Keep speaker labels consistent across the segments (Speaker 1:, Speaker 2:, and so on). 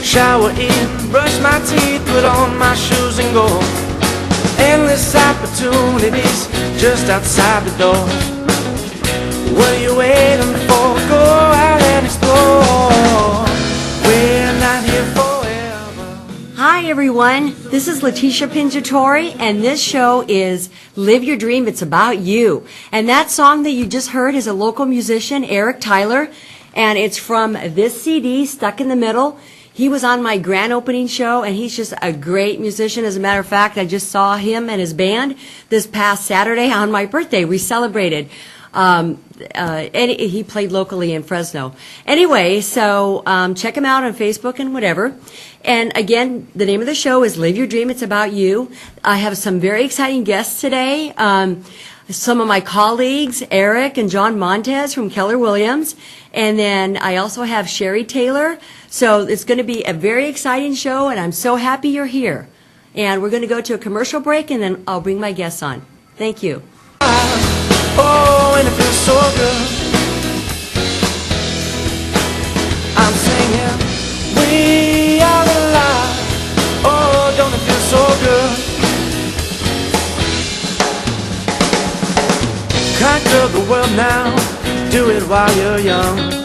Speaker 1: Shower in, brush my teeth, put on my shoes and go. Endless opportunities just outside the door. What are you waiting for? Go out and explore. We're not here forever.
Speaker 2: Hi everyone, this is Letitia Pingitore, and this show is Live Your Dream, It's About You. And that song that you just heard is a local musician, Erick Tyler, and it's from this CD, Stuck in the Middle. He was on my grand opening show, and he's just a great musician. As a matter of fact, I just saw him and his band this past Saturday on my birthday. We celebrated. And he played locally in Fresno. Anyway, so check him out on Facebook and whatever. And again, the name of the show is Live Your Dream, It's About You. I have some very exciting guests today. Some of my colleagues, Erick and John Montes from Keller Williams. And then I also have Sherry Taylor. So it's going to be a very exciting show, and I'm so happy you're here. And we're going to go to a commercial break, and then I'll bring my guests on. Thank you.
Speaker 1: Oh, and it feels so good. I'm singing, we are alive. Oh, don't it feel so good? Conquer the world now, do it while you're young.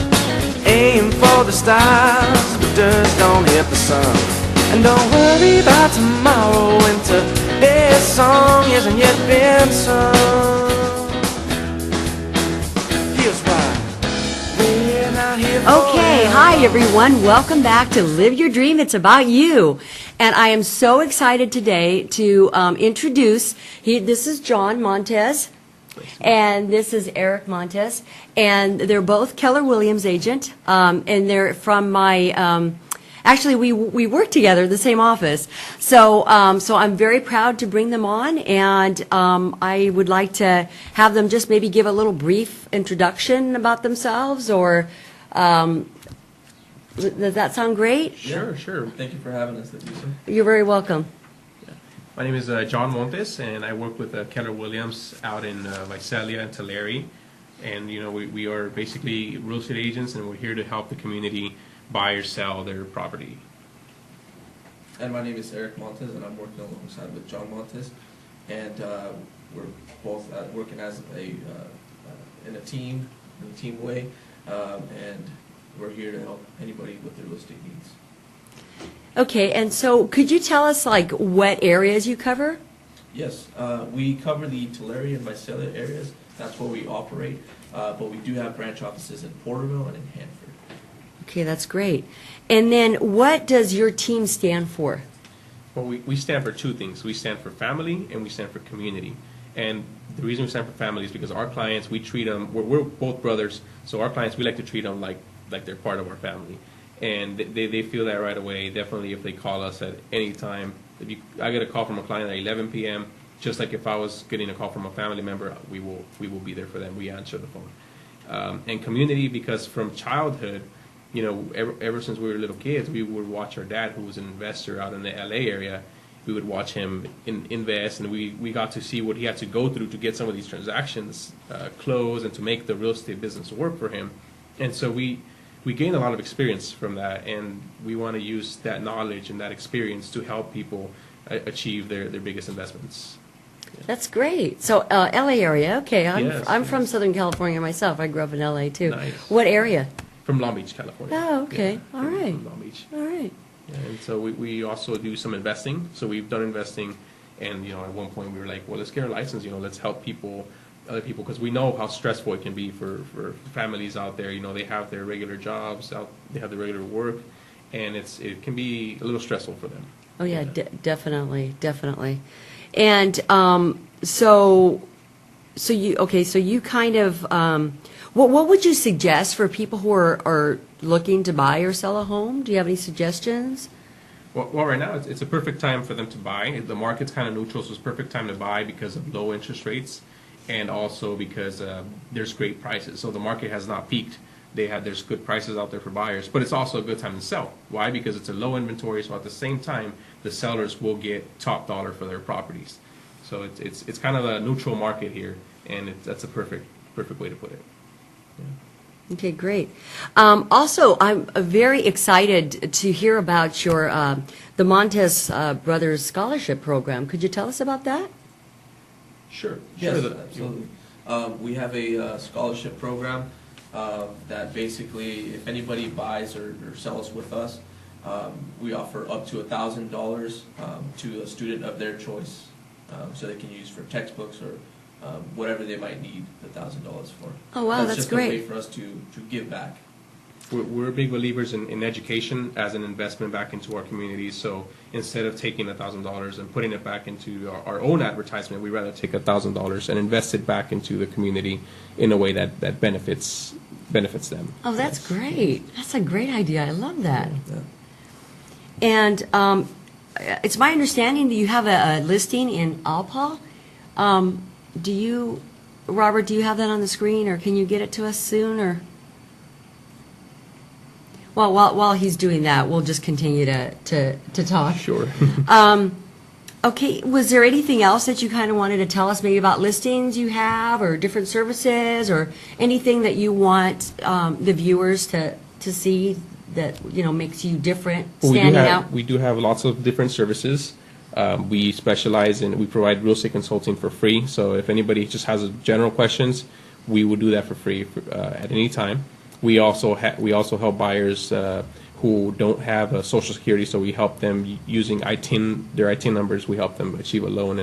Speaker 1: Aim for the stars, but just don't hit the sun. And don't worry about tomorrow, when today's song isn't yet been sung.
Speaker 2: Okay, hi everyone. Welcome back to Live Your Dream. It's About You. And I am so excited today to introduce, this is John Montes, and this is Erick Montes. And they're both Keller Williams agent, and they're from my, actually we work together in the same office. So I'm very proud to bring them on, and I would like to have them just maybe give a little brief introduction about themselves, or does that sound great?
Speaker 3: Sure. Thank you for having us, Letitia.
Speaker 2: You're very welcome.
Speaker 3: Yeah. My name is John Montes, and I work with Keller Williams out in Visalia and Tulare. And, you know, we are basically real estate agents, and we're here to help the community buy or sell their property.
Speaker 4: And my name is Erick Montes, and I'm working alongside with John Montes. And we're both working as in a team way. And we're here to help anybody with their real estate needs.
Speaker 2: Okay, and so could you tell us like what areas you cover?
Speaker 4: Yes, we cover the Tulare and Visalia areas. That's where we operate, but we do have branch offices in Porterville and in Hanford.
Speaker 2: Okay, that's great. And then what does your team stand for?
Speaker 3: Well, we stand for two things. We stand for family, and we stand for community. And the reason we stand for family is because our clients, we treat them, we're both brothers, so our clients, we like to treat them like they're part of our family. And they feel that right away, definitely if they call us at any time. I get a call from a client at 11 p.m., just like if I was getting a call from a family member, we will be there for them. We answer the phone. And community, because from childhood, you know, ever since we were little kids, we would watch our dad, who was an investor out in the LA area. We would watch him invest, and we got to see what he had to go through to get some of these transactions closed and to make the real estate business work for him. And so we gained a lot of experience from that, and we want to use that knowledge and that experience to help people achieve their biggest investments. Yeah.
Speaker 2: That's great. So LA area, okay. I'm from
Speaker 3: Yes.
Speaker 2: Southern California myself. I grew up in LA too.
Speaker 3: Nice.
Speaker 2: What area?
Speaker 3: From Long Beach, California.
Speaker 2: Oh, okay.
Speaker 3: Yeah,
Speaker 2: All right.
Speaker 3: From Long Beach.
Speaker 2: All right.
Speaker 3: Yeah, and so we also do some investing. So we've done investing, and you know, at one point we were like, well, let's get our license. You know, let's help other people, because we know how stressful it can be for families out there. You know, they have their regular jobs, they have their regular work, and it can be a little stressful for them.
Speaker 2: Oh yeah, definitely. And so you kind of what would you suggest for people who are looking to buy or sell a home? Do you have any suggestions?
Speaker 3: Well, right now it's a perfect time for them to buy. The market's kind of neutral, so it's a perfect time to buy because of low interest rates, and also because there's great prices. So the market has not peaked. There's good prices out there for buyers, but it's also a good time to sell. Why? Because it's a low inventory, so at the same time, the sellers will get top dollar for their properties. So it's kind of a neutral market here, and that's a perfect way to put it. Yeah.
Speaker 2: Okay, great. Also, I'm very excited to hear about your the Montes Brothers Scholarship Program. Could you tell us about that?
Speaker 3: Sure.
Speaker 4: Yes,
Speaker 3: Sure.
Speaker 4: absolutely. We have a scholarship program that basically, if anybody buys or sells with us, we offer up to $1,000 to a student of their choice, so they can use for textbooks or whatever they might need the $1,000 for.
Speaker 2: Oh, wow, that's
Speaker 4: just
Speaker 2: great.
Speaker 4: a way for us to give back.
Speaker 3: We're big believers in education as an investment back into our communities. So instead of taking $1,000 and putting it back into our own advertisement, we rather take $1,000 and invest it back into the community in a way that benefits them.
Speaker 2: Oh, that's great. That's a great idea. I love that.
Speaker 4: Yeah.
Speaker 2: And it's my understanding that you have a listing in Alpa. Robert, do you have that on the screen, or can you get it to us soon? Or well, while he's doing that, we'll just continue to talk.
Speaker 3: Sure.
Speaker 2: Okay, was there anything else that you kind of wanted to tell us, maybe about listings you have, or different services, or anything that you want the viewers to see that makes you different, standing out?
Speaker 3: We do have lots of different services. We provide real estate consulting for free. So if anybody just has general questions, we will do that for free at any time. We also help buyers who don't have a Social Security, so we help them using their ITIN numbers. We help them achieve a loan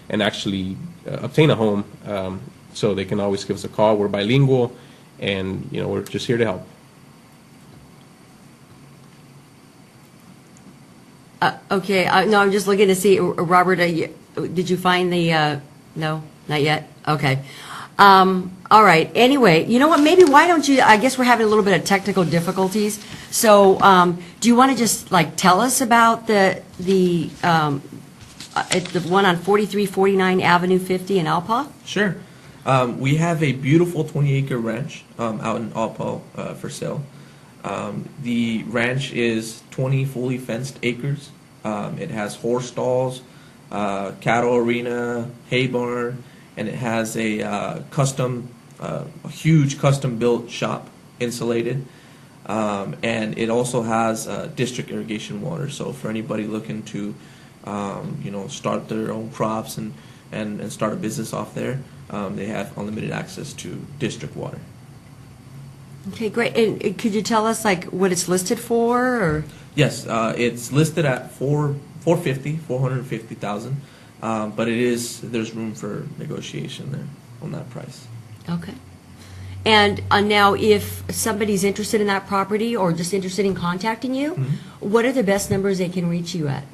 Speaker 3: and actually obtain a home. So they can always give us a call. We're bilingual, and we're just here to help.
Speaker 2: Okay, no, I'm just looking to see, Robert, did you find the, no, not yet? Okay. All right, anyway, you know what, maybe why don't you, I guess we're having a little bit of technical difficulties, so do you want to just, tell us about the one on 4349 Avenue 50 in Alpa?
Speaker 4: Sure. We have a beautiful 20-acre ranch out in Alpa for sale. The ranch is 20 fully fenced acres. It has horse stalls, cattle arena, hay barn, and it has a huge custom built shop, insulated. And it also has district irrigation water. So for anybody looking to, start their own crops and start a business off there, they have unlimited access to district water.
Speaker 2: Okay, great. And could you tell us what it's listed for, or?
Speaker 4: Yes, it's listed at $450,000, but there's room for negotiation there on that price.
Speaker 2: Okay. And now, if somebody's interested in that property or just interested in contacting you, what are the best numbers they can reach you at?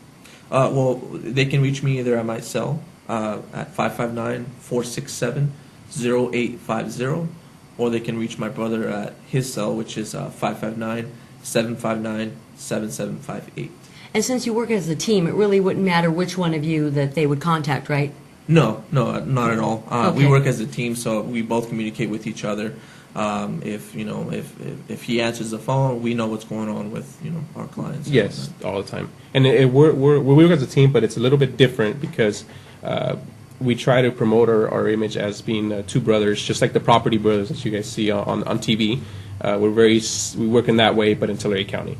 Speaker 4: Well, they can reach me either at my cell at 559-467-0850. Or they can reach my brother at his cell, which is 559-759-7758.
Speaker 2: And since you work as a team, it really wouldn't matter which one of you that they would contact, right?
Speaker 4: No, not at all.
Speaker 2: Okay.
Speaker 4: We work as a team, so we both communicate with each other. If he answers the phone, we know what's going on with our clients.
Speaker 3: Yes, all the time. And we work as a team, but it's a little bit different because we try to promote our image as being two brothers, just like the Property Brothers that you guys see on TV. We work in that way, but in Tulare County.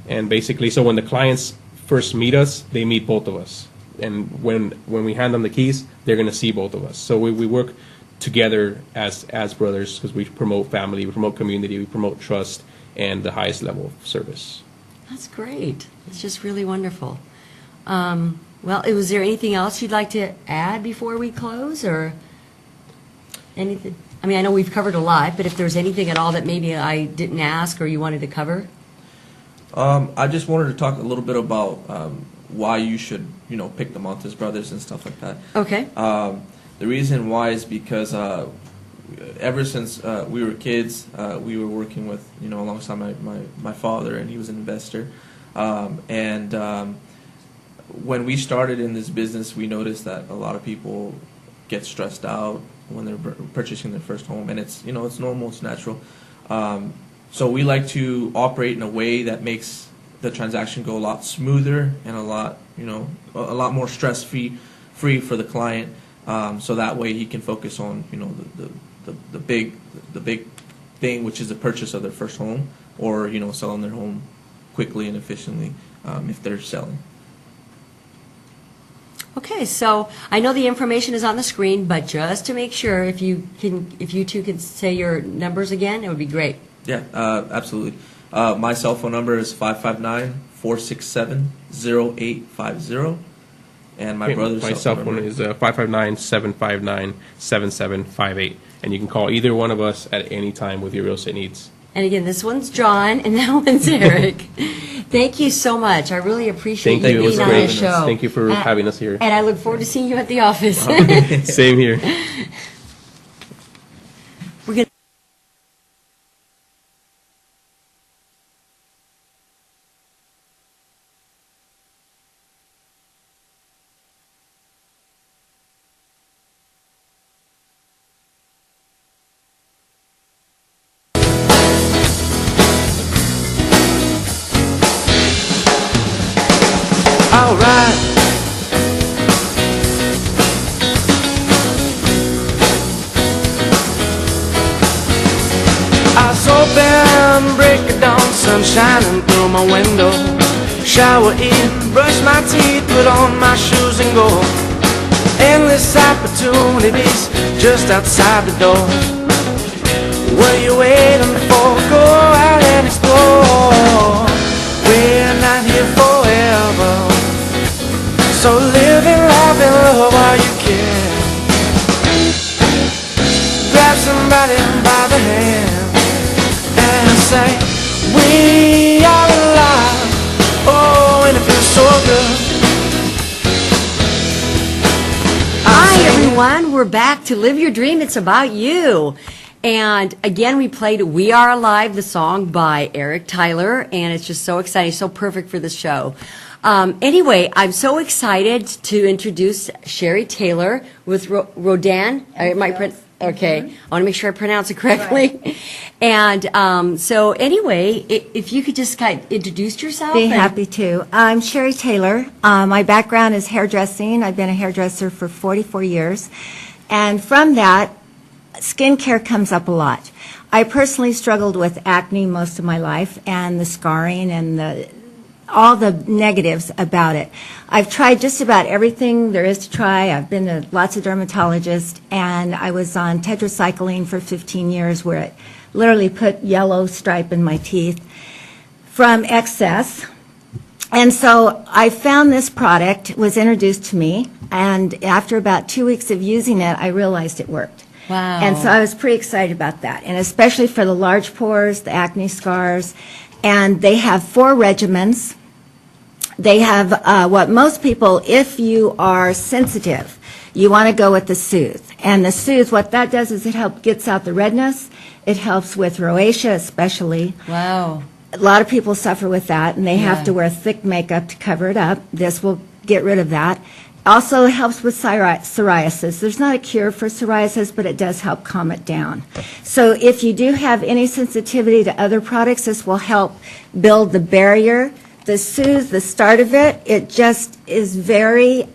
Speaker 3: And basically, so when the clients first meet us, they meet both of us. And when we hand them the keys, they're going to see both of us. So we work together as brothers because we promote family, we promote community, we promote trust, and the highest level of service.
Speaker 2: That's great. It's just really wonderful. Well, was there anything else you'd like to add before we close, or anything? I mean, I know we've covered a lot, but if there's anything at all that maybe I didn't ask or you wanted to cover?
Speaker 4: I just wanted to talk a little bit about why you should, pick the Montes brothers and stuff like that.
Speaker 2: Okay.
Speaker 4: The reason why is because ever since we were kids, we were working with, alongside my father, and he was an investor. When we started in this business, we noticed that a lot of people get stressed out when they're purchasing their first home, and it's normal, it's natural. So we like to operate in a way that makes the transaction go a lot smoother and a lot more stress-free for the client. So that way he can focus on the big thing, which is the purchase of their first home, or selling their home quickly and efficiently if they're selling.
Speaker 2: Okay, so I know the information is on the screen, but just to make sure, if you two can say your numbers again, it would be great.
Speaker 4: Yeah, absolutely. My cell phone number is 559-467-0850, and my brother's
Speaker 3: cell phone number is 559-759-7758, and you can call either one of us at any time with your real estate needs.
Speaker 2: And again, this one's John, and that one's Eric. Thank you so much. I really appreciate you being on the show.
Speaker 3: Thank you for having us here.
Speaker 2: And I look forward to seeing you at the office.
Speaker 3: Same here.
Speaker 2: We're gonna
Speaker 1: alright. Eyes open, break of dawn, sun shining through my window. Shower in, brush my teeth, put on my shoes and go. Endless opportunities just outside the door. What are you waiting for? Go out and explore. We're not here forever, so live and laugh and love while you can. Grab somebody by the hand and say, we are alive. Oh, and it feels so good.
Speaker 2: Hi, everyone. We're back to Live Your Dream. It's about you. And again, we played We Are Alive, the song by Erick Tyler, and it's just so exciting, so perfect for the show. Anyway, I'm so excited to introduce Sherry Taylor with Rodan. I want to make sure I pronounce it correctly. Right. And so anyway, if you could just kind of introduce yourself.
Speaker 5: Be happy to. I'm Sherry Taylor. My background is hairdressing. I've been a hairdresser for 44 years. And from that, skincare comes up a lot. I personally struggled with acne most of my life and the scarring and all the negatives about it. I've tried just about everything there is to try. I've been to lots of dermatologists, and I was on tetracycline for 15 years where it literally put yellow stripe in my teeth from excess. And so I found this product, was introduced to me, and after about 2 weeks of using it, I realized it worked.
Speaker 2: Wow.
Speaker 5: And so I was pretty excited about that, and especially for the large pores, the acne scars. And they have 4 regimens. They have what most people, if you are sensitive, you want to go with the Soothe. And the Soothe, what that does is it gets out the redness. It helps with rosacea especially.
Speaker 2: Wow.
Speaker 5: A lot of people suffer with that, and they have to wear thick makeup to cover it up. This will get rid of that. Also helps with psoriasis. There's not a cure for psoriasis, but it does help calm it down. So if you do have any sensitivity to other products, this will help build the barrier. The Soothe, the start of it, it just is very,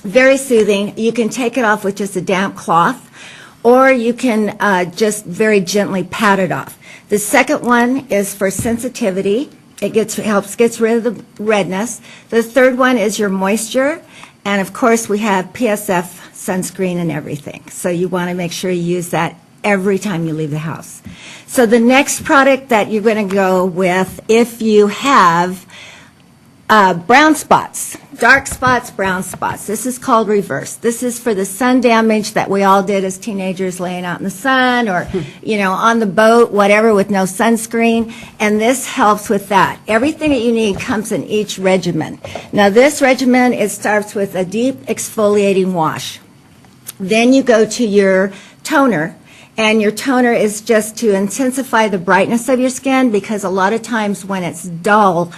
Speaker 5: very soothing. You can take it off with just a damp cloth, or you can just very gently pat it off. The second one is for sensitivity. It helps get rid of the redness. The third one is your moisture, and of course we have PSF sunscreen and everything. So you want to make sure you use that every time you leave the house. So the next product that you're going to go with, if you have brown spots, dark spots, brown spots. This is called Reverse. This is for the sun damage that we all did as teenagers, laying out in the sun or, on the boat, whatever, with no sunscreen. And this helps with that. Everything that you need comes in each regimen. Now, this regimen, it starts with a deep exfoliating wash. Then you go to your toner. And your toner is just to intensify the brightness of your skin, because a lot of times when it's dull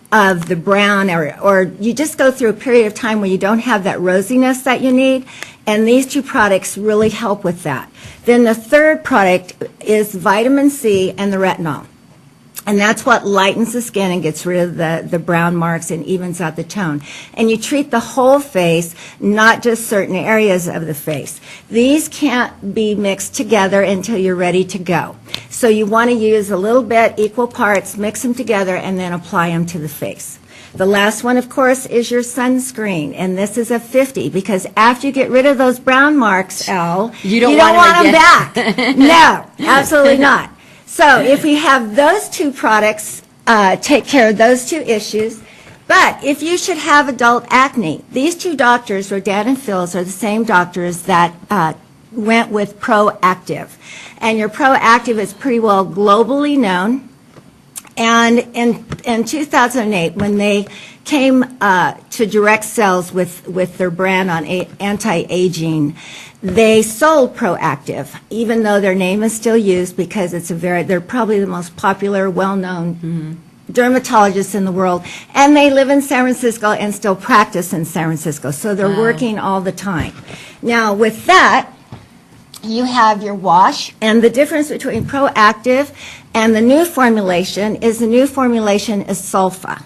Speaker 5: of the brown, or you just go through a period of time where you don't have that rosiness that you need, and these 2 products really help with that. Then the third product is vitamin C and the retinol. And that's what lightens the skin and gets rid of the brown marks and evens out the tone. And you treat the whole face, not just certain areas of the face. These can't be mixed together until you're ready to go. So you want to use a little bit, equal parts, mix them together, and then apply them to the face. The last one, of course, is your sunscreen, and this is a 50, because after you get rid of those brown marks, Elle,
Speaker 2: You don't
Speaker 5: want
Speaker 2: want 'em
Speaker 5: them back. No, absolutely not. So if we have those two products, take care of those two issues. But if you should have adult acne, these two doctors, Rodan and Phil's, are the same doctors that went with Proactive. And your Proactive is pretty well globally known. And in 2008, when they came to direct sales with their brand on anti-aging, they sold Proactive, even though their name is still used because they're probably the most popular, well-known dermatologists in the world. And they live in San Francisco and still practice in San Francisco. So they're working all the time. Now, with that, you have your wash, and the difference between Proactive and the new formulation is sulfa.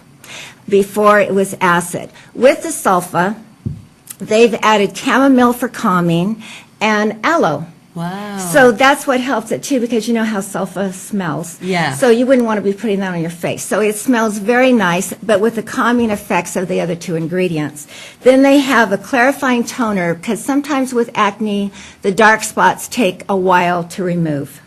Speaker 5: Before it was acid. With the sulfa, they've added chamomile for calming and aloe.
Speaker 2: Wow.
Speaker 5: So that's what helps it too, because you know how sulfa smells.
Speaker 2: Yeah.
Speaker 5: So you wouldn't want to be putting that on your face. So it smells very nice, but with the calming effects of the other two ingredients. Then they have a clarifying toner, because sometimes with acne, the dark spots take a while to remove.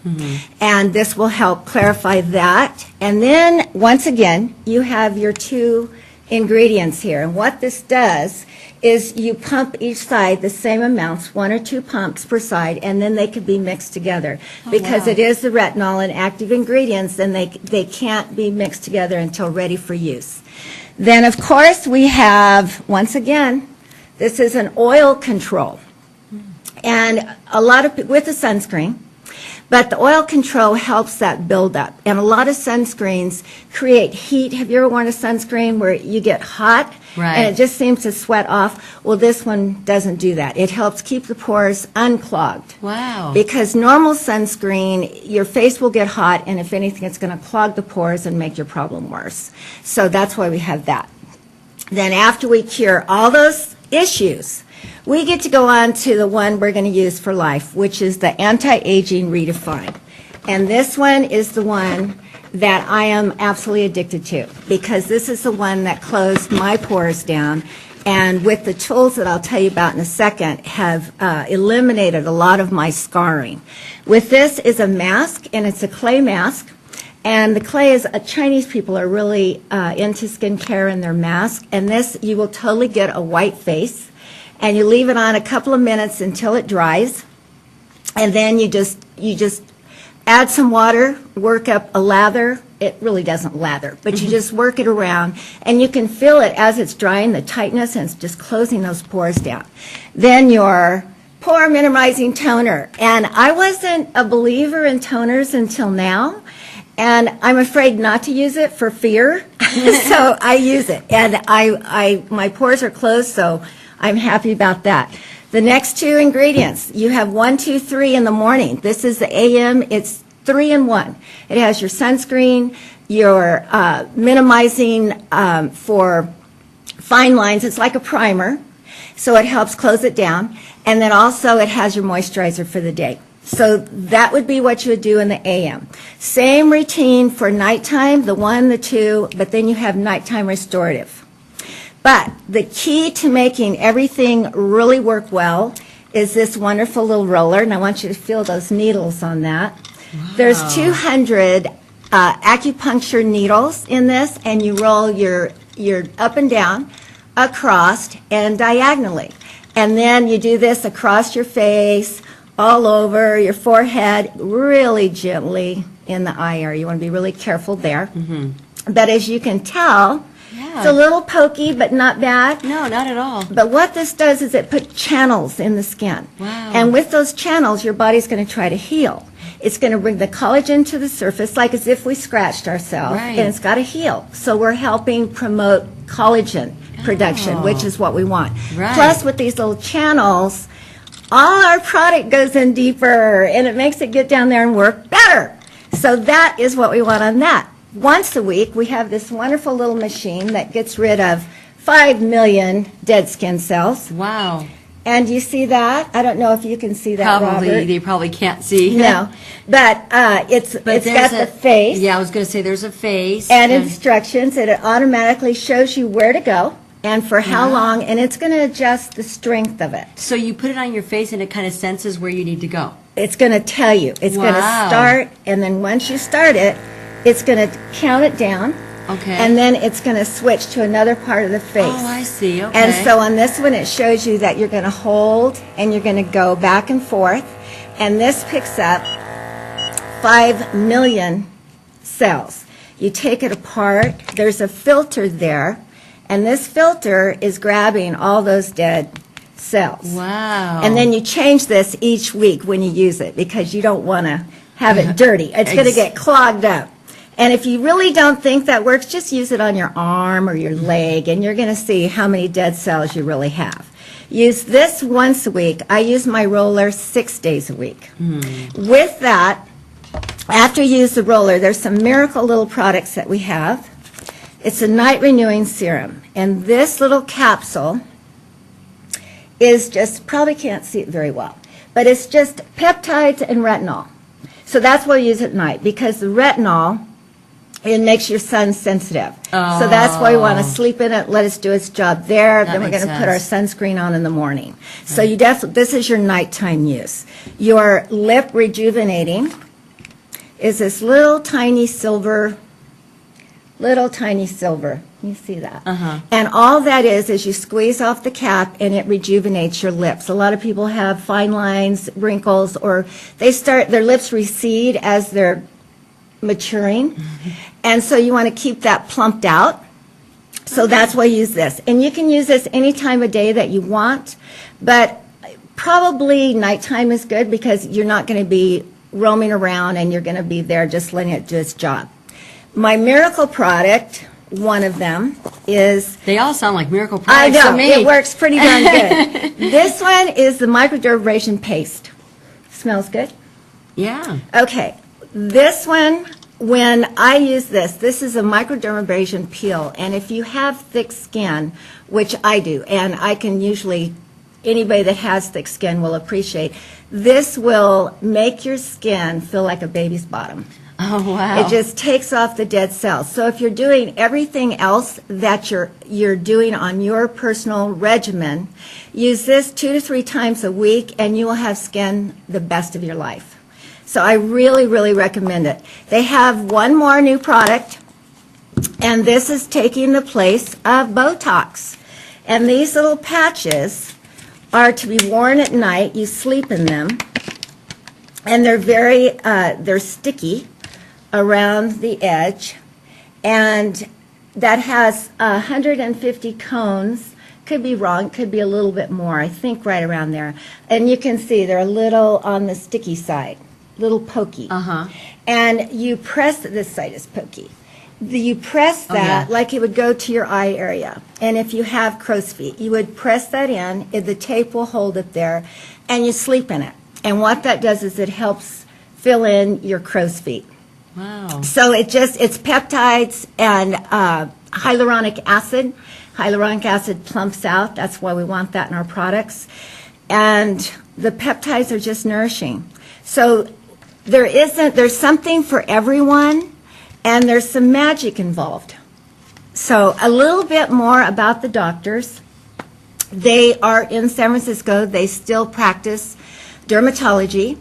Speaker 5: And this will help clarify that. And then, once again, you have your two ingredients here. And what this does is you pump each side the same amounts, 1 or 2 pumps per side, and then they can be mixed together. Because it is the retinol and active ingredients, and they can't be mixed together until ready for use. Then, of course, we have, once again, this is an oil control. And a lot of, with the sunscreen, but the oil control helps that build up. And a lot of sunscreens create heat. Have you ever worn a sunscreen where you get hot?
Speaker 2: Right.
Speaker 5: And it just seems to sweat off? Well, this one doesn't do that. It helps keep the pores unclogged.
Speaker 2: Wow.
Speaker 5: Because normal sunscreen, your face will get hot, and if anything, it's going to clog the pores and make your problem worse. So that's why we have that. Then after we cure all those issues, we get to go on to the one we're going to use for life, which is the anti-aging redefined. And this one is the one that I am absolutely addicted to, because this is the one that closed my pores down, and with the tools that I'll tell you about in a second, have eliminated a lot of my scarring. With this is a mask, and it's a clay mask. And the clay is, Chinese people are really into skincare and their mask. And this, you will totally get a white face. And you leave it on a couple of minutes until it dries. And then you just add some water, work up a lather. It really doesn't lather, but you just work it around. And you can feel it as it's drying, the tightness, and it's just closing those pores down. Then your pore minimizing toner. And I wasn't a believer in toners until now. And I'm afraid not to use it for fear, so I use it. And my pores are closed, so I'm happy about that. The next two ingredients, you have 1, 2, 3 in the morning. This is the AM, it's 3 in 1. It has your sunscreen, your minimizing for fine lines. It's like a primer, so it helps close it down. And then also it has your moisturizer for the day. So that would be what you would do in the AM. Same routine for nighttime, the 1, the 2, but then you have nighttime restorative. But the key to making everything really work well is this wonderful little roller, and I want you to feel those needles on that. Wow. There's 200 acupuncture needles in this, and you roll your up and down, across, and diagonally. And then you do this across your face, all over your forehead, really gently in the eye area. You want to be really careful there. Mm-hmm. But as you can tell, it's a little pokey, but not bad.
Speaker 2: No, not at all.
Speaker 5: But what this does is it puts channels in the skin.
Speaker 2: Wow.
Speaker 5: And with those channels, your body's going to try to heal. It's going to bring the collagen to the surface, like as if we scratched ourselves,
Speaker 2: right.
Speaker 5: And it's got to heal. So we're helping promote collagen production, which is what we want.
Speaker 2: Right.
Speaker 5: Plus, with these little channels, all our product goes in deeper, and it makes it get down there and work better. So that is what we want on that. once a week, we have this wonderful little machine that gets rid of 5 million dead skin cells.
Speaker 2: Wow.
Speaker 5: And you see that? I don't know if you can see that,
Speaker 2: Probably,
Speaker 5: Robert.
Speaker 2: they probably can't see.
Speaker 5: No, but it's
Speaker 2: But
Speaker 5: got the face
Speaker 2: Yeah, I was going to say there's a face.
Speaker 5: and instructions, and it automatically shows you where to go and for how
Speaker 2: Yeah.
Speaker 5: long, and it's going to adjust the strength of it.
Speaker 2: So you put it on your face and it kind of senses where you need to go.
Speaker 5: It's going to tell you. It's going to
Speaker 2: Wow.
Speaker 5: start, and then once you start it, it's going to count it down,
Speaker 2: Okay.
Speaker 5: and then it's going to switch to another part of the face.
Speaker 2: Oh, I see. Okay.
Speaker 5: And so on this one, it shows you that you're going to hold and you're going to go back and forth. And this picks up 5 million cells. You take it apart. There's a filter there. And this filter is grabbing all those dead cells.
Speaker 2: Wow.
Speaker 5: And then you change this each week when you use it because you don't want to have it dirty. It's going to get clogged up. And if you really don't think that works, just use it on your arm or your leg, and you're going to see how many dead cells you really have. Use this once a week. I use my roller 6 days a week. With that, after you use the roller, there's some miracle little products that we have. It's a night renewing serum, and this little capsule is just, probably can't see it very well, but it's just peptides and retinol. So that's why we use it at night, because the retinol, it makes your sun sensitive. So that's why we want to sleep in it, let us do its job there,
Speaker 2: That
Speaker 5: then we're
Speaker 2: makes
Speaker 5: going to put our
Speaker 2: sense.
Speaker 5: sunscreen on in the morning. So you this is your nighttime use. Your lip rejuvenating is this little tiny silver. You see that? And all that is you squeeze off the cap and it rejuvenates your lips. A lot of people have fine lines, wrinkles, or their lips recede as they're maturing. And so you want to keep that plumped out. So that's why you use this. And you can use this any time of day that you want, but probably nighttime is good because you're not going to be roaming around and you're going to be there just letting it do its job. My miracle product, one of them, is...
Speaker 2: They all sound like miracle
Speaker 5: I
Speaker 2: products
Speaker 5: know,
Speaker 2: to me.
Speaker 5: it works pretty darn good. This one is the microdermabrasion paste. Smells good?
Speaker 2: Yeah.
Speaker 5: Okay, this one, when I use this is a microdermabrasion peel, and if you have thick skin, which I do, and I can usually, anybody that has thick skin will appreciate, this will make your skin feel like a baby's bottom.
Speaker 2: Oh, wow.
Speaker 5: It just takes off the dead cells. So if you're doing everything else that you're doing on your personal regimen, use this 2 to 3 times a week, and you will have skin the best of your life. So I really, really recommend it. They have one more new product, and this is taking the place of Botox. And these little patches are to be worn at night. You sleep in them, and they're sticky around the edge, and that has 150 cones. Could be wrong, could be a little bit more, I think right around there. And you can see they're a little on the sticky side, little pokey. And you press, this side is pokey. You press that like it would go to your eye area. And if you have crow's feet, you would press that in, the tape will hold it there, and you sleep in it. And what that does is it helps fill in your crow's feet.
Speaker 2: Wow.
Speaker 5: So it's peptides and hyaluronic acid. Hyaluronic acid plumps out. That's why we want that in our products. And the peptides are just nourishing. So there's something for everyone, and there's some magic involved. So a little bit more about the doctors. They are in San Francisco. They still practice dermatology.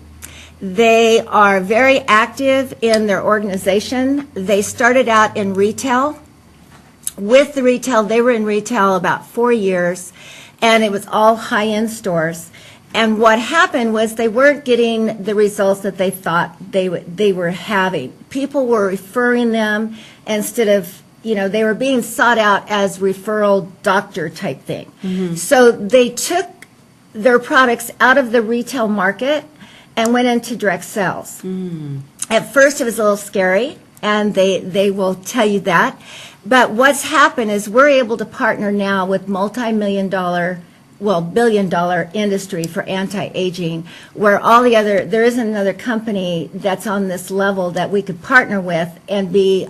Speaker 5: They are very active in their organization. They started out in retail. With the retail, they were in retail about 4 years, and it was all high-end stores. And what happened was they weren't getting the results that they thought they were having. People were referring them instead of, they were being sought out as referral doctor type thing. So they took their products out of the retail market and went into direct sales. At first it was a little scary, and they will tell you that. But what's happened is we're able to partner now with multi-million-dollar, billion-dollar industry for anti-aging, where there isn't another company that's on this level that we could partner with and be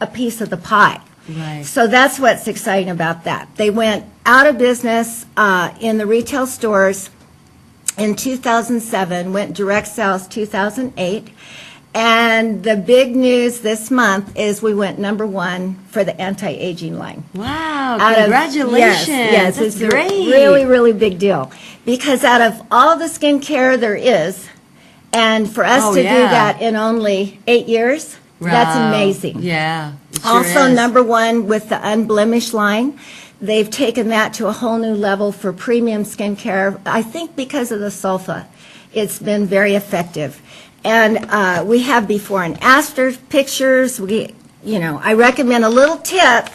Speaker 5: a piece of the pie.
Speaker 2: Right.
Speaker 5: So that's what's exciting about that. They went out of business in the retail stores in 2007, went direct sales 2008, and the big news this month is we went #1 for the anti-aging line.
Speaker 2: Wow,
Speaker 5: Out of-
Speaker 2: congratulations.
Speaker 5: Yes,
Speaker 2: That's
Speaker 5: it's
Speaker 2: great.
Speaker 5: a really, really big deal. Because out of all the skincare there is, and for us
Speaker 2: Oh,
Speaker 5: to
Speaker 2: yeah.
Speaker 5: do that in only 8 years, that's
Speaker 2: Wow.
Speaker 5: amazing.
Speaker 2: Yeah. it sure
Speaker 5: Also,
Speaker 2: is.
Speaker 5: #1 with the Unblemished line. They've taken that to a whole new level for premium skincare. I think because of the sulfa, it's been very effective. And we have before and after pictures. I recommend a little tip.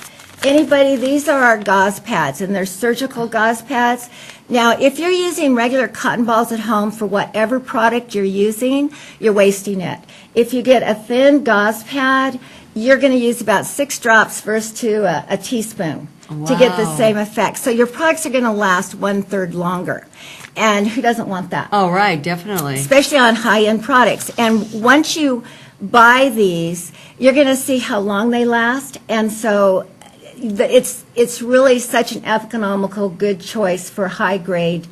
Speaker 5: Anybody, these are our gauze pads, and they're surgical gauze pads. Now, if you're using regular cotton balls at home for whatever product you're using, you're wasting it. If you get a thin gauze pad, you're going to use about 6 drops versus to a teaspoon to get the
Speaker 2: Wow.
Speaker 5: same effect. So your products are going to last 1/3 longer. And who doesn't want that?
Speaker 2: Oh, right, definitely.
Speaker 5: Especially on high-end products. And once you buy these, you're going to see how long they last. And so it's really such an economical, good choice for high-grade,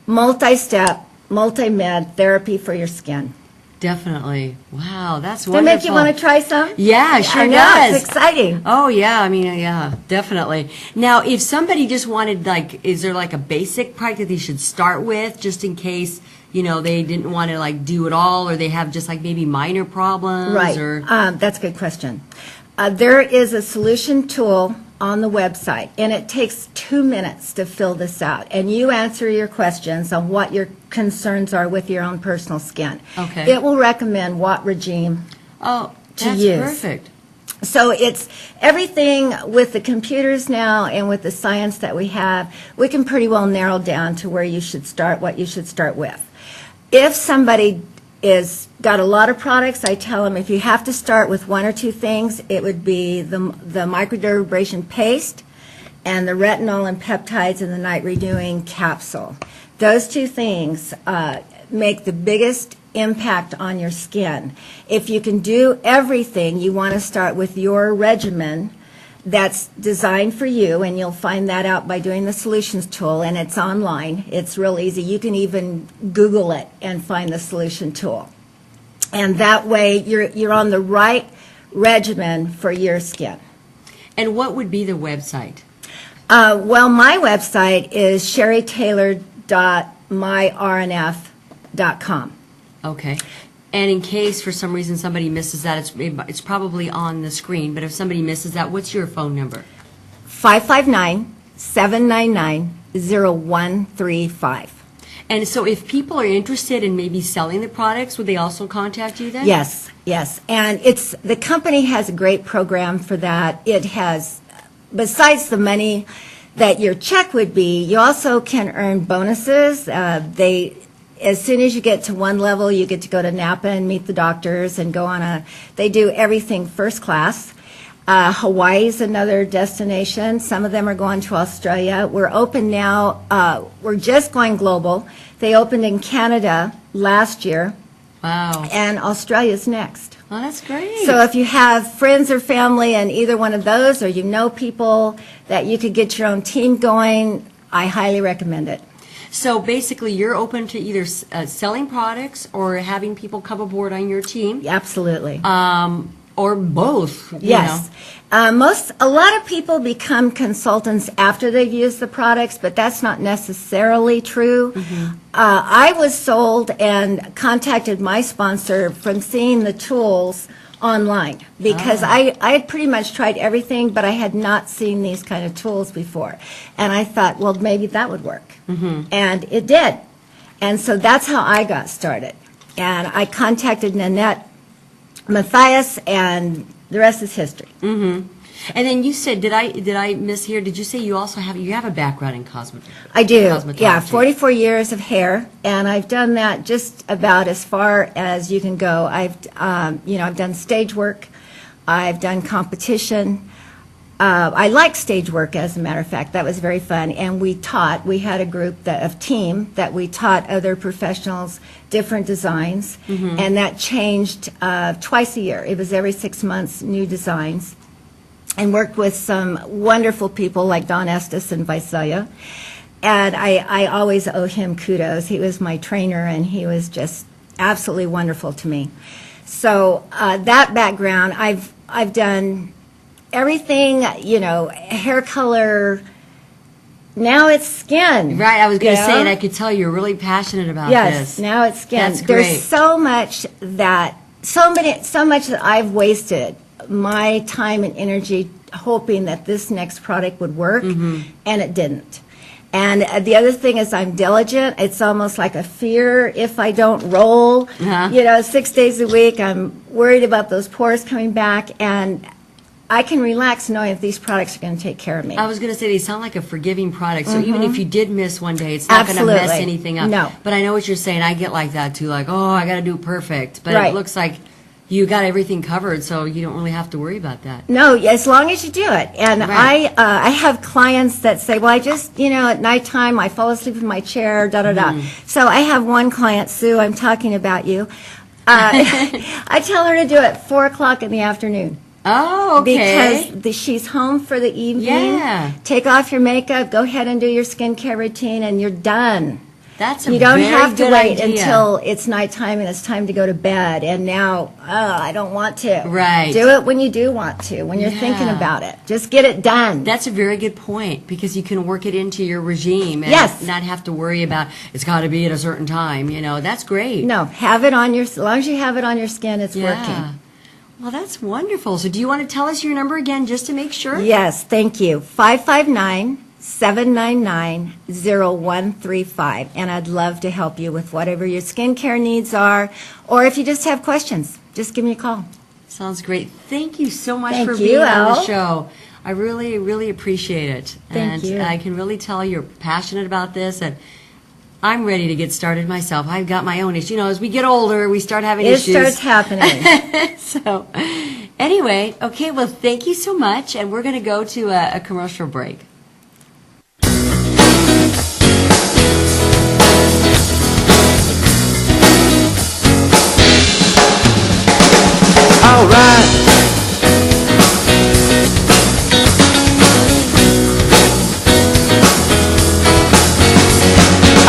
Speaker 5: multi-step, multi-med therapy for your skin.
Speaker 2: Definitely. Wow, that's
Speaker 5: Does that
Speaker 2: wonderful.
Speaker 5: make you want to try some?
Speaker 2: Yeah, it sure
Speaker 5: I know,
Speaker 2: does.
Speaker 5: it's exciting.
Speaker 2: Oh, yeah, I mean, yeah, definitely. Now, if somebody just wanted, like, is there like a basic product that they should start with just in case, they didn't want to, like, do it all, or they have just, like, maybe minor problems?
Speaker 5: Right.
Speaker 2: Or...
Speaker 5: That's a good question. There is a solution tool on the website, and it takes 2 minutes to fill this out. And you answer your questions on what your concerns are with your own personal skin.
Speaker 2: Okay.
Speaker 5: It will recommend what regime.
Speaker 2: Oh,
Speaker 5: to
Speaker 2: that's
Speaker 5: use.
Speaker 2: perfect.
Speaker 5: So it's everything with the computers now and with the science that we have, we can pretty well narrow down to where you should start, what you should start with. If somebody is got a lot of products, I tell them if you have to start with 1 or 2 things, it would be the microdermabrasion paste and the retinol and peptides and the night renewing capsule. Those 2 things make the biggest impact on your skin. If you can do everything, you want to start with your regimen that's designed for you, and you'll find that out by doing the solutions tool, and it's online. It's real easy. You can even Google it and find the solution tool. And that way you're on the right regimen for your skin.
Speaker 2: And what would be the website?
Speaker 5: Well, my website is sherrytaylor.myrnf.com.
Speaker 2: Okay. And in case for some reason somebody misses that, it's probably on the screen, but if somebody misses that, what's your phone number?
Speaker 5: 559-799-0135.
Speaker 2: And so if people are interested in maybe selling the products, would they also contact you then?
Speaker 5: Yes, yes. And the company has a great program for that. It has, besides the money that your check would be, you also can earn bonuses. As soon as you get to one level, you get to go to Napa and meet the doctors and go on they do everything first class. Hawaii's another destination. Some of them are going to Australia. We're open now. We're just going global. They opened in Canada last year,
Speaker 2: Wow.
Speaker 5: and Australia's next.
Speaker 2: Oh, that's great.
Speaker 5: So if you have friends or family in either one of those, or you know people that you could get your own team going, I highly recommend it.
Speaker 2: So basically, you're open to either selling products or having people come aboard on your team,
Speaker 5: Absolutely.
Speaker 2: or both. you
Speaker 5: Yes. A lot of people become consultants after they've used the products, but that's not necessarily true. I was sold and contacted my sponsor from seeing the tools online because I had pretty much tried everything, but I had not seen these kind of tools before. And I thought, well, maybe that would work. And it did. And so that's how I got started. And I contacted Nanette Matthias, and the rest is history.
Speaker 2: know. And then you said, did I mishear? Did you say you also have a background in cosmetology?
Speaker 5: I do.
Speaker 2: Cosmetology.
Speaker 5: Yeah, 44 years of hair, and I've done that just about as far as you can go. I've done stage work, I've done competition, I like stage work, as a matter of fact. That was very fun. And we had a group of team that we taught other professionals different designs. And that changed twice a year. It was every 6 months, new designs. And worked with some wonderful people like Don Estes and Visalia. And I always owe him kudos. He was my trainer, and he was just absolutely wonderful to me. So that background, I've done everything, hair color. Now it's skin.
Speaker 2: Right, I was going to say, and I could tell you're really passionate about
Speaker 5: yes,
Speaker 2: this.
Speaker 5: now it's skin.
Speaker 2: That's great.
Speaker 5: There's so much that I've wasted my time and energy hoping that this next product would work, and it didn't. And the other thing is I'm diligent. It's almost like a fear if I don't roll, 6 days a week. I'm worried about those pores coming back, and I can relax knowing that these products are going to take care of me.
Speaker 2: I was going to say, they sound like a forgiving product, so even if you did miss one day, it's not going to mess anything up.
Speaker 5: No.
Speaker 2: But I know what you're saying. I get like that, too, like, oh, I got to do it perfect. But
Speaker 5: Right.
Speaker 2: it looks like you got everything covered, so you don't really have to worry about that.
Speaker 5: No, as long as you do it. And
Speaker 2: Right.
Speaker 5: I have clients that say, well, I just, at nighttime, I fall asleep in my chair, da-da-da. So I have one client, Sue, I'm talking about you. I tell her to do it 4 o'clock in the afternoon.
Speaker 2: Oh, okay.
Speaker 5: Because she's home for the evening.
Speaker 2: Yeah.
Speaker 5: Take off your makeup, go ahead and do your skincare routine, and you're done.
Speaker 2: That's a
Speaker 5: You don't
Speaker 2: very
Speaker 5: have to
Speaker 2: good
Speaker 5: wait
Speaker 2: idea.
Speaker 5: until it's nighttime and it's time to go to bed. And now, I don't want to.
Speaker 2: Right.
Speaker 5: Do it when you do want to, when you're thinking
Speaker 2: Yeah.
Speaker 5: about it. Just get it done.
Speaker 2: That's a very good point, because you can work it into your regime and
Speaker 5: Yes.
Speaker 2: not have to worry about it's got to be at a certain time. That's great.
Speaker 5: No, have it on as long as you have it on your skin, it's
Speaker 2: Yeah.
Speaker 5: working.
Speaker 2: Well, that's wonderful. So do you want to tell us your number again just to make sure?
Speaker 5: Yes, thank you. 559-799-0135. And I'd love to help you with whatever your skincare needs are, or if you just have questions, just give me a call.
Speaker 2: Sounds great. Thank you so much
Speaker 5: Thank
Speaker 2: for
Speaker 5: you,
Speaker 2: being on the
Speaker 5: Al.
Speaker 2: show. I really, really appreciate it.
Speaker 5: Thank you.
Speaker 2: I can really tell you're passionate about this, and I'm ready to get started myself. I've got my own issues. As we get older, we start having
Speaker 5: It
Speaker 2: issues.
Speaker 5: starts happening.
Speaker 2: So, anyway, okay, well, thank you so much, and we're going to go to a commercial break.
Speaker 1: All right.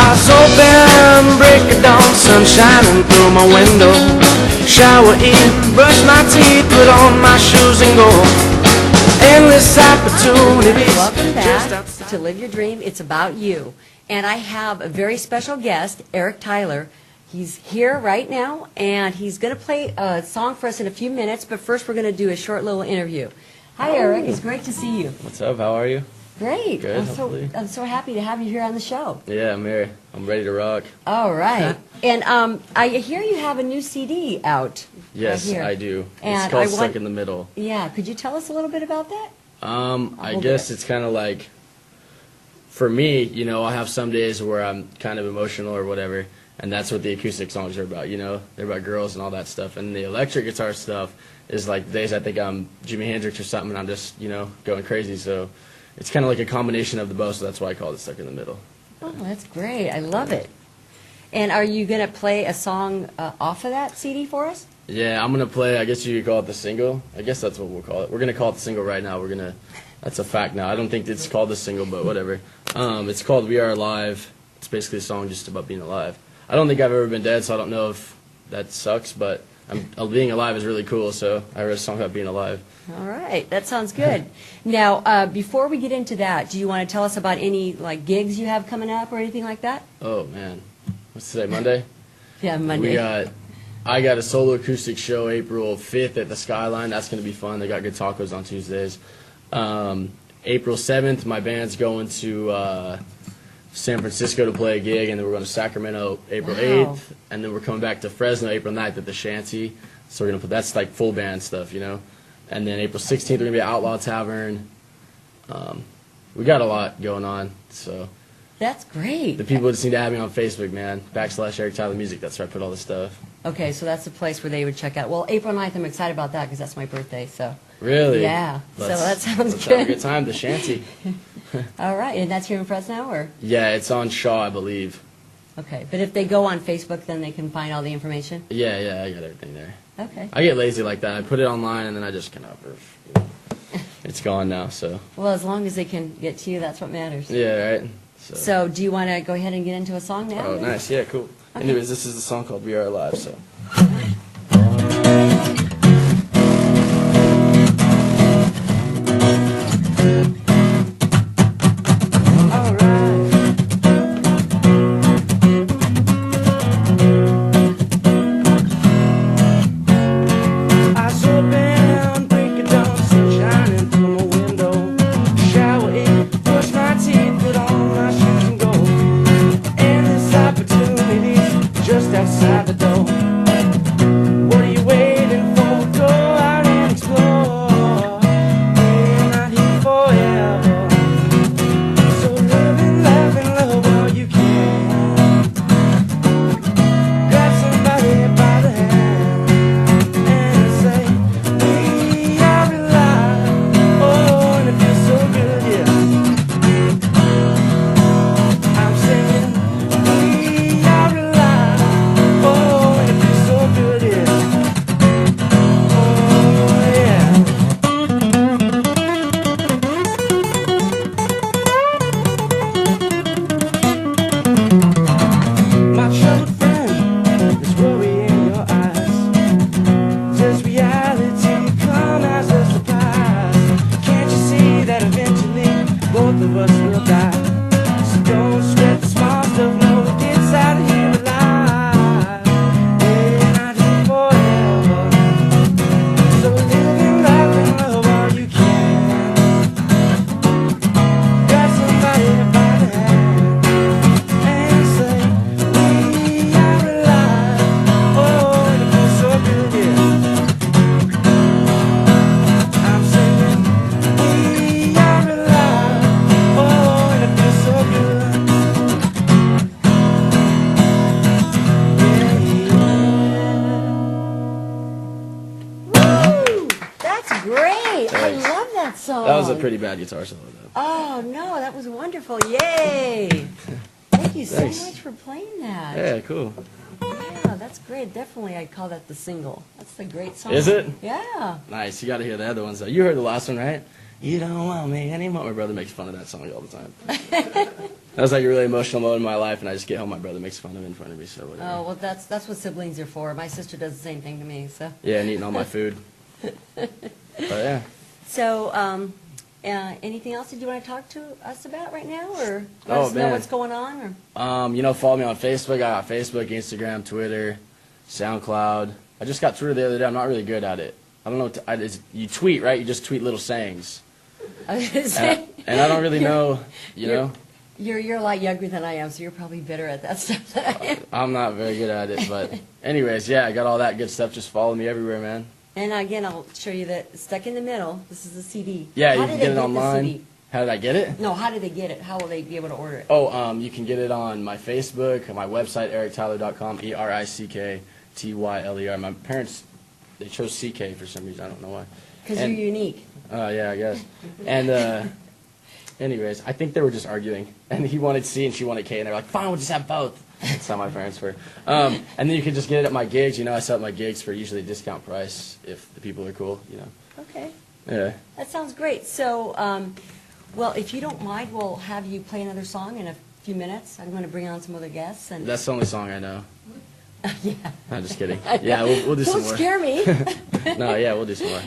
Speaker 1: Eyes open, break of dawn, sun shining through my window. Shower in, brush my teeth, put on my shoes and go. Endless opportunities.
Speaker 2: Welcome
Speaker 1: just
Speaker 2: back
Speaker 1: outside.
Speaker 2: to Live Your Dream. It's about you. And I have a very special guest, Erick Tyler. He's here right now, and he's going to play a song for us in a few minutes, but first we're going to do a short little interview. Hi, Erick. It's great to see you.
Speaker 6: What's up? How are you?
Speaker 2: Great.
Speaker 6: Good, hopefully.
Speaker 2: I'm so happy to have you here on the show.
Speaker 6: Yeah, I'm here. I'm ready to rock.
Speaker 2: All right. And I hear you have a new CD out.
Speaker 6: Yes,
Speaker 2: right here.
Speaker 6: I do.
Speaker 2: And
Speaker 6: it's called
Speaker 2: I
Speaker 6: Stuck
Speaker 2: want-
Speaker 6: in the Middle.
Speaker 2: Yeah. Could you tell us a little bit about that?
Speaker 6: I
Speaker 2: hold
Speaker 6: guess
Speaker 2: it.
Speaker 6: it's kind of like, for me, I have some days where I'm kind of emotional or whatever, and that's what the acoustic songs are about, They're about girls and all that stuff. And the electric guitar stuff is like days I think I'm Jimi Hendrix or something, and I'm just, going crazy. So it's kind of like a combination of the both, so that's why I call it Stuck in the Middle.
Speaker 2: Oh, that's great. I love it. And are you going to play a song off of that CD for us?
Speaker 6: Yeah, I'm going to play, I guess you could call it the single. I guess that's what we'll call it. We're going to call it the single right now. That's a fact now. I don't think it's called the single, but whatever. It's called We Are Alive. It's basically a song just about being alive. I don't think I've ever been dead, so I don't know if that sucks, but being alive is really cool, so I wrote a song about being alive.
Speaker 2: All right. That sounds good. Now, before we get into that, do you want to tell us about any gigs you have coming up or anything like that?
Speaker 6: Oh, man. What's today, Monday?
Speaker 2: Yeah, Monday.
Speaker 6: I got a solo acoustic show April 5th at the Skyline. That's going to be fun. They got good tacos on Tuesdays. April 7th, my band's going to San Francisco to play a gig, and then we're going to Sacramento April
Speaker 2: Wow.
Speaker 6: 8th, and then we're coming back to Fresno April 9th at the Shanty. So we're going to put that's like full band stuff, And then April 16th, we're going to be at Outlaw Tavern. We got a lot going on, so
Speaker 2: That's great.
Speaker 6: the people just need to have me on Facebook, man. / Erick Tyler Music. That's where I put all this stuff.
Speaker 2: Okay, so that's the place where they would check out. Well, April 9th, I'm excited about that because that's my birthday, so.
Speaker 6: Really?
Speaker 2: Yeah, so that sounds
Speaker 6: let's
Speaker 2: good.
Speaker 6: have a good time, the shanty.
Speaker 2: All right, and that's here in Fresno, or?
Speaker 6: Yeah, it's on Shaw, I believe.
Speaker 2: Okay, but if they go on Facebook, then they can find all the information?
Speaker 6: Yeah, I got everything there.
Speaker 2: Okay.
Speaker 6: I get lazy like that. I put it online and then I just kind of, it's gone now, so.
Speaker 2: Well, as long as they can get to you, that's what matters.
Speaker 6: Yeah, right?
Speaker 2: So do you want to go ahead and get into a song now?
Speaker 6: Oh, nice. Yeah, cool.
Speaker 2: Okay.
Speaker 6: Anyways, this is the song called We Are Alive, so.
Speaker 1: Outside the door, what are you waiting for? Go out and explore. We're not here forever, so live and laugh and love while you can. Grab somebody by the hand and say, we are alive. Oh, and it feels so good, yeah. I'm saying, we are alive. Oh, and it feels so good, yeah. Oh, yeah. My troubled friend, there's worry in your eyes. Does reality come as a surprise? Can't you see that eventually both of us will die? So don't sweat the small stuff, no, it gets out of here alive. We're not here forever, so live and laugh and love all you can. Grab somebody by the hand and say, we are alive. Oh, and it feels so good, yeah. I'm saying, we are alive. Oh, and it feels so good.
Speaker 2: Woo! That's great.
Speaker 6: Thanks.
Speaker 2: I love that song.
Speaker 6: That was a pretty bad guitar solo, though.
Speaker 2: Oh, no, that was wonderful. Yay. Thank you so
Speaker 6: Thanks.
Speaker 2: much for playing that.
Speaker 6: Yeah, cool.
Speaker 2: Yeah, that's great. Definitely, I'd call that the single. That's a great song.
Speaker 6: Is it?
Speaker 2: Yeah.
Speaker 6: Nice. You got to hear the other ones, though. You heard the last one, right? You don't want me anymore. My brother makes fun of that song all the time. That was like a really emotional moment in my life, and I just get home, my brother makes fun of it in front of me, so whatever.
Speaker 2: Oh, well, that's what siblings are for. My sister does the same thing to me, so.
Speaker 6: Yeah, and eating all my food. But yeah.
Speaker 2: So, anything else that you want to talk to us about right now, or let
Speaker 6: Oh,
Speaker 2: us know
Speaker 6: man.
Speaker 2: what's going on? Or
Speaker 6: You know, follow me on Facebook. I got Facebook, Instagram, Twitter, SoundCloud. I just got Twitter the other day. I'm not really good at it. I don't know. You tweet, right? You just tweet little sayings.
Speaker 2: I was gonna say,
Speaker 6: And I don't really know, you know.
Speaker 2: you're a lot younger than I am, so you're probably better at that stuff than I am.
Speaker 6: I'm not very good at it. But anyways, yeah, I got all that good stuff. Just follow me everywhere, man.
Speaker 2: And again, I'll show you that Stuck in the Middle. This is a CD.
Speaker 6: Yeah,
Speaker 2: How
Speaker 6: you
Speaker 2: did
Speaker 6: can
Speaker 2: they
Speaker 6: get it
Speaker 2: the
Speaker 6: online.
Speaker 2: CD?
Speaker 6: How did I get it?
Speaker 2: No, how did they get it? How will they be able to order it?
Speaker 6: Oh, you can get it on my Facebook, my website, ericktyler.com, ERICKTYLER. My parents, they chose CK for some reason. I don't know why.
Speaker 2: Because you're
Speaker 6: And-
Speaker 2: unique.
Speaker 6: Yeah, I guess. And anyways, I think they were just arguing. And he wanted C and she wanted K, and they were like, fine, we'll just have both. That's how my parents were. And then you can just get it at my gigs. You know, I sell at my gigs for usually a discount price if the people are cool, you know.
Speaker 2: Okay.
Speaker 6: Yeah.
Speaker 2: That sounds great. So, well, if you don't mind, we'll have you play another song in a few minutes. I'm going to bring on some other guests. And
Speaker 6: That's the only song I know.
Speaker 2: yeah.
Speaker 6: I'm just kidding. Yeah, we'll do some
Speaker 2: Don't
Speaker 6: more.
Speaker 2: scare me.
Speaker 6: No, yeah, we'll do some more.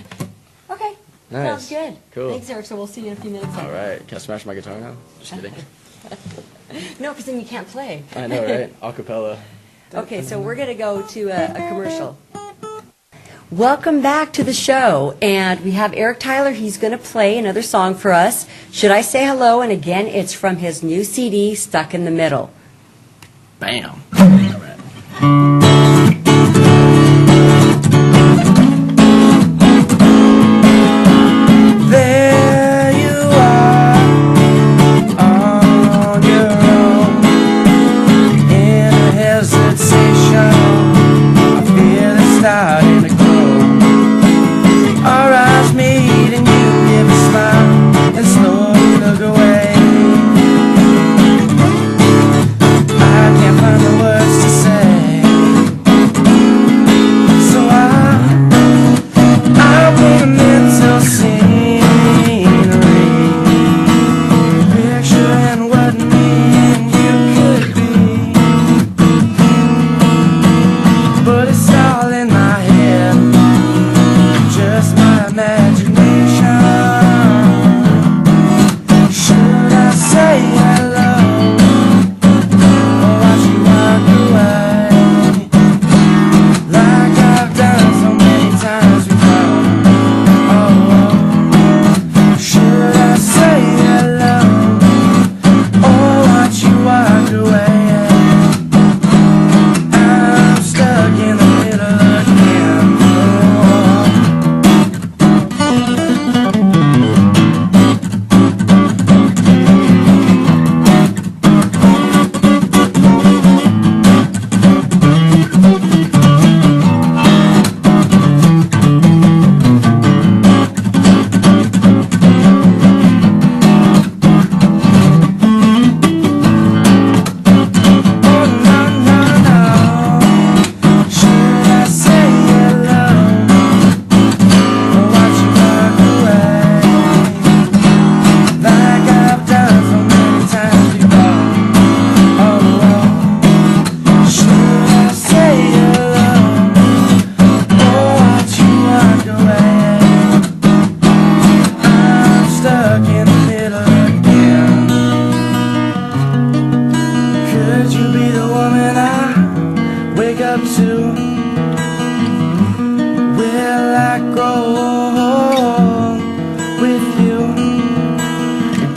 Speaker 2: Okay.
Speaker 6: Nice.
Speaker 2: Sounds good.
Speaker 6: Cool.
Speaker 2: Thanks, Eric. So we'll see you in a few minutes.
Speaker 6: All right. Can I smash my guitar now? Just kidding.
Speaker 2: No, because then you can't play.
Speaker 6: I know, right? Acapella.
Speaker 2: Okay, so we're going to go to a commercial. Welcome back to the show, and we have Erick Tyler. He's going to play another song for us. Should I Say Hello? And again, it's from his new CD, Stuck in the Middle.
Speaker 6: Bam. All right.
Speaker 1: There you are, on your own, in a hesitation of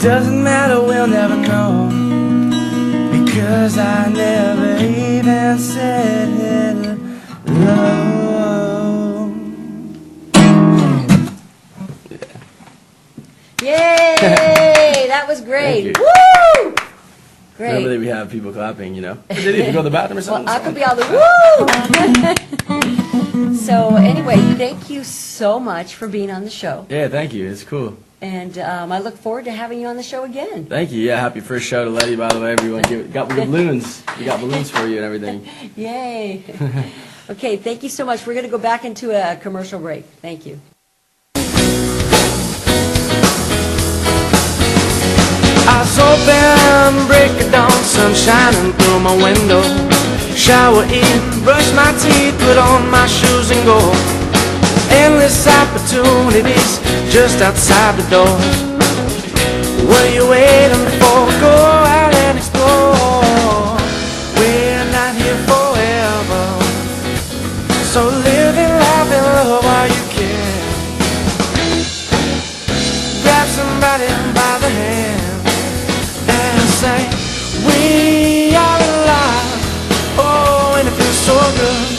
Speaker 1: Doesn't matter, we'll never know, because I never even said hello.
Speaker 2: Yay! That was great.
Speaker 6: Thank you.
Speaker 2: Woo! Great.
Speaker 6: Remember that we have people clapping, you know? Did you go to the bathroom or something?
Speaker 2: Well, I could be all the woo! So anyway, thank you so much for being on the show.
Speaker 6: Yeah, thank you. It's cool.
Speaker 2: And I look forward to having you on the show again.
Speaker 6: Thank you. Yeah, happy first show to Leti, by the way. Everyone, we got balloons. We got balloons for you and everything.
Speaker 2: Yay. Okay, thank you so much. We're going to go back into a commercial break. Thank you.
Speaker 1: Eyes open, break of dawn, sun shining through my window. Shower in, brush my teeth, put on my shoes and go. Endless opportunities just outside the door. What are you waiting for? Go out and explore. We're not here forever, so live and laugh and love while you can. Grab somebody by the hand and say, we are alive. Oh, and it feels so good.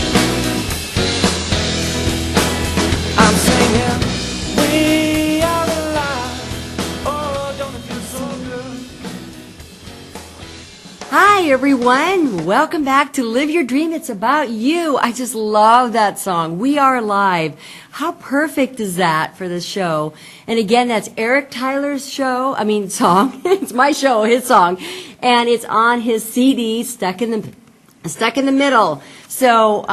Speaker 1: I'm singing, we are alive. Oh, don't it feel so good?
Speaker 2: Hi, everyone. Welcome back to Live Your Dream. It's about you. I just love that song. We Are Alive. How perfect is that for this show? And again, that's Erick Tyler's song. It's my show, his song. And it's on his CD, Stuck in the Middle. So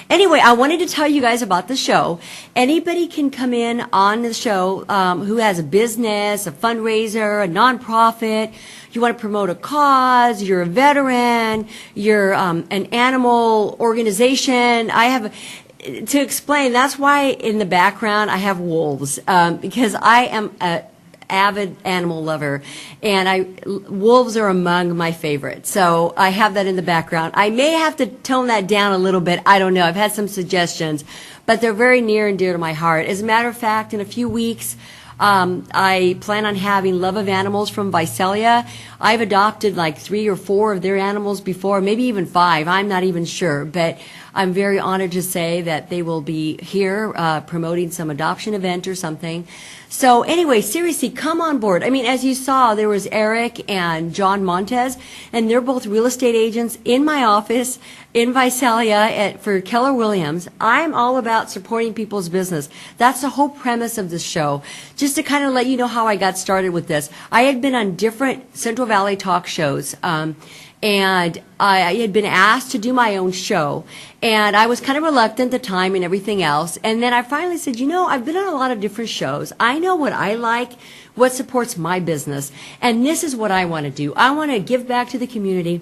Speaker 2: anyway, I wanted to tell you guys about the show. Anybody can come in on the show who has a business, a fundraiser, a nonprofit. You want to promote a cause, you're a veteran, you're an animal organization. To explain, that's why in the background I have wolves, because I am a avid animal lover, and wolves are among my favorites. So I have that in the background. I may have to tone that down a little bit. I don't know. I've had some suggestions, but they're very near and dear to my heart. As a matter of fact, in a few weeks, I plan on having Love of Animals from Visalia. I've adopted like 3 or 4 of their animals before, maybe even 5. I'm not even sure, but I'm very honored to say that they will be here promoting some adoption event or something. So anyway, seriously, come on board. I mean, as you saw, there was Erick and John Montes, and they're both real estate agents in my office in Visalia for Keller Williams. I'm all about supporting people's business. That's the whole premise of this show. Just to kind of let you know how I got started with this. I had been on different Central Valley talk shows, and I had been asked to do my own show, and I was kind of reluctant at the time and everything else. And then I finally said, I've been on a lot of different shows. I know what I like, what supports my business, and this is what I want to do. I want to give back to the community.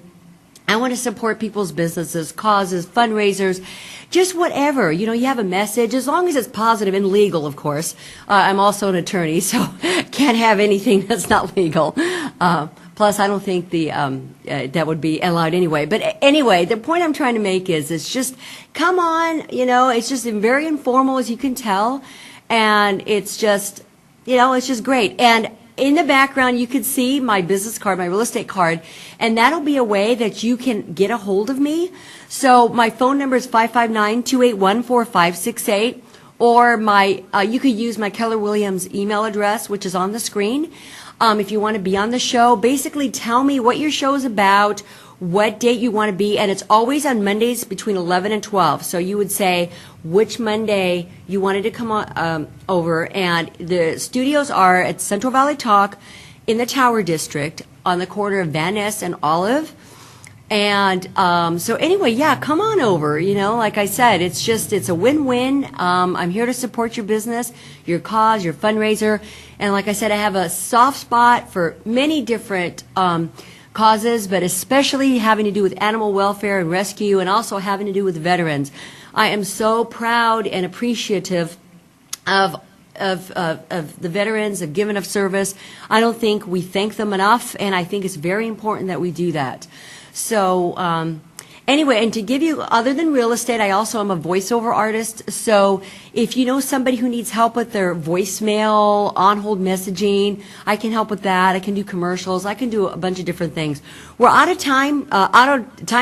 Speaker 2: I want to support people's businesses, causes, fundraisers, just whatever. You have a message, as long as it's positive and legal, of course. I'm also an attorney, so can't have anything that's not legal. Plus, I don't think that would be allowed anyway. But anyway, the point I'm trying to make is it's just, come on, it's just very informal, as you can tell. And it's just, it's just great. And in the background, you could see my business card, my real estate card, and that'll be a way that you can get a hold of me. So my phone number is 559-281-4568, or you could use my Keller Williams email address, which is on the screen. If you want to be on the show, basically tell me what your show is about, what date you want to be, and it's always on Mondays between 11 and 12. So you would say which Monday you wanted to come over, and the studios are at Central Valley Talk in the Tower District on the corner of Van Ness and Olive. And so anyway, yeah, come on over. Like I said, it's a win-win. I'm here to support your business, your cause, your fundraiser. And like I said, I have a soft spot for many different causes, but especially having to do with animal welfare and rescue, and also having to do with veterans. I am so proud and appreciative of the veterans, of giving of service. I don't think we thank them enough, and I think it's very important that we do that. So Anyway, and to give you, other than real estate, I also am a voiceover artist. So if you know somebody who needs help with their voicemail, on-hold messaging, I can help with that. I can do commercials. I can do a bunch of different things. We're out of time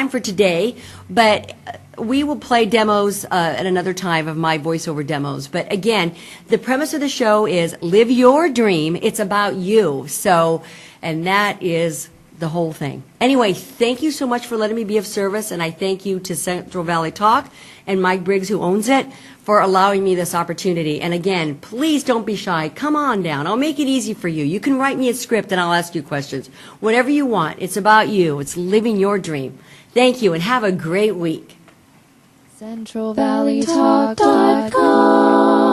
Speaker 2: for today, but we will play demos at another time of my voiceover demos. But again, the premise of the show is live your dream. It's about you. So, and that is the whole thing. Anyway, thank you so much for letting me be of service, and I thank you to Central Valley Talk and Mike Briggs, who owns it, for allowing me this opportunity. And again, please don't be shy. Come on down. I'll make it easy for you. You can write me a script and I'll ask you questions. Whatever you want. It's about you. It's living your dream. Thank you, and have a great week.
Speaker 7: CentralValleyTalk.com